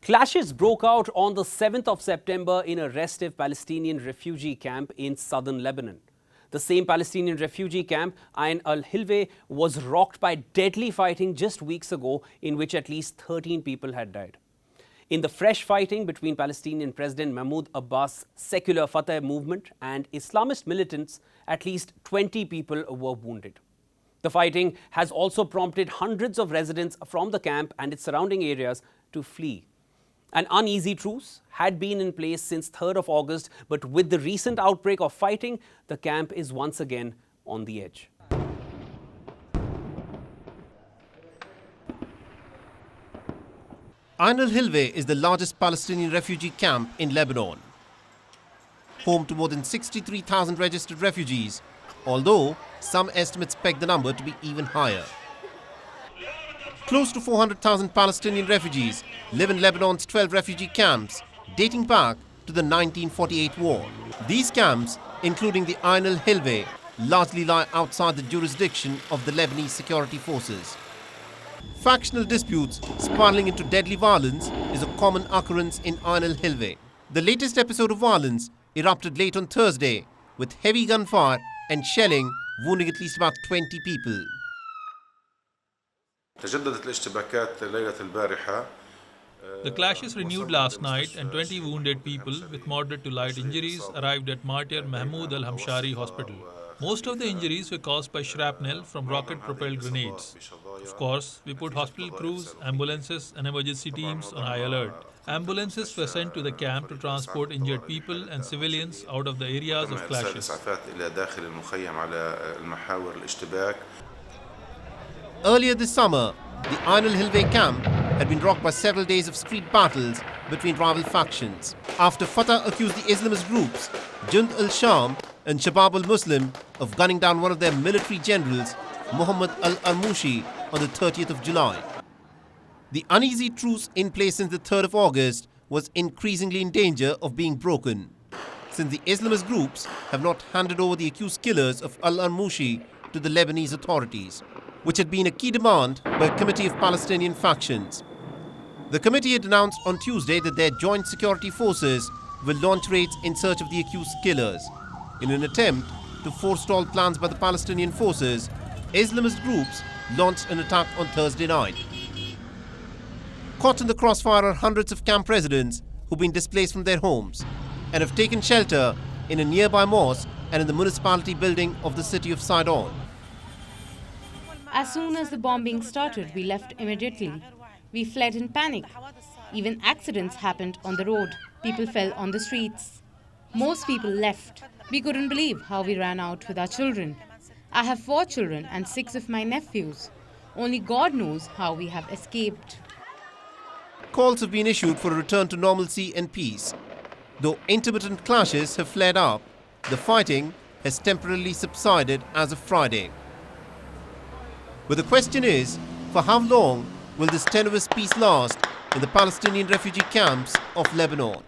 Clashes broke out on the 7th of September in a restive Palestinian refugee camp in southern Lebanon. The same Palestinian refugee camp, al-Hilweh, was rocked by deadly fighting just weeks ago, in which at least 13 people had died. In the fresh fighting between Palestinian President Mahmoud Abbas' secular Fatah movement and Islamist militants, at least 20 people were wounded. The fighting has also prompted hundreds of residents from the camp and its surrounding areas to flee. An uneasy truce had been in place since 3rd of August, but with the recent outbreak of fighting, the camp is once again on the edge. al-Hilweh is the largest Palestinian refugee camp in Lebanon, home to more than 63,000 registered refugees, although some estimates peg the number to be even higher. Close to 400,000 Palestinian refugees live in Lebanon's 12 refugee camps dating back to the 1948 war. These camps, including the al-Hilweh, largely lie outside the jurisdiction of the Lebanese security forces. Factional disputes spiraling into deadly violence is a common occurrence in al-Hilweh. The latest episode of violence erupted late on Thursday, with heavy gunfire and shelling wounding at least about 20 people. The clashes renewed last night and 20 wounded people with moderate to light injuries arrived at Martyr Mahmoud al-Hamshari Hospital. Most of the injuries were caused by shrapnel from rocket-propelled grenades. Of course, we put hospital crews, ambulances and emergency teams on high alert. Ambulances were sent to the camp to transport injured people and civilians out of the areas of clashes. Earlier this summer, the al-Hilweh camp had been rocked by several days of street battles between rival factions, after Fatah accused the Islamist groups Jund al-Sham and Shabab al-Muslim of gunning down one of their military generals, Muhammad al-Armushi, on the 30th of July. The uneasy truce in place since the 3rd of August was increasingly in danger of being broken, since the Islamist groups have not handed over the accused killers of al-Armushi to the Lebanese authorities, which had been a key demand by a committee of Palestinian factions. The committee had announced on Tuesday that their joint security forces will launch raids in search of the accused killers. In an attempt to forestall plans by the Palestinian forces, Islamist groups launched an attack on Thursday night. Caught in the crossfire are hundreds of camp residents who've been displaced from their homes and have taken shelter in a nearby mosque and in the municipality building of the city of Sidon. As soon as the bombing started, we left immediately. We fled in panic. Even accidents happened on the road. People fell on the streets. Most people left. We couldn't believe how we ran out with our children. I have 4 children and 6 of my nephews. Only God knows how we have escaped. Calls have been issued for a return to normalcy and peace. Though intermittent clashes have flared up, the fighting has temporarily subsided as of Friday. But the question is, for how long will this tenuous peace last in the Palestinian refugee camps of Lebanon?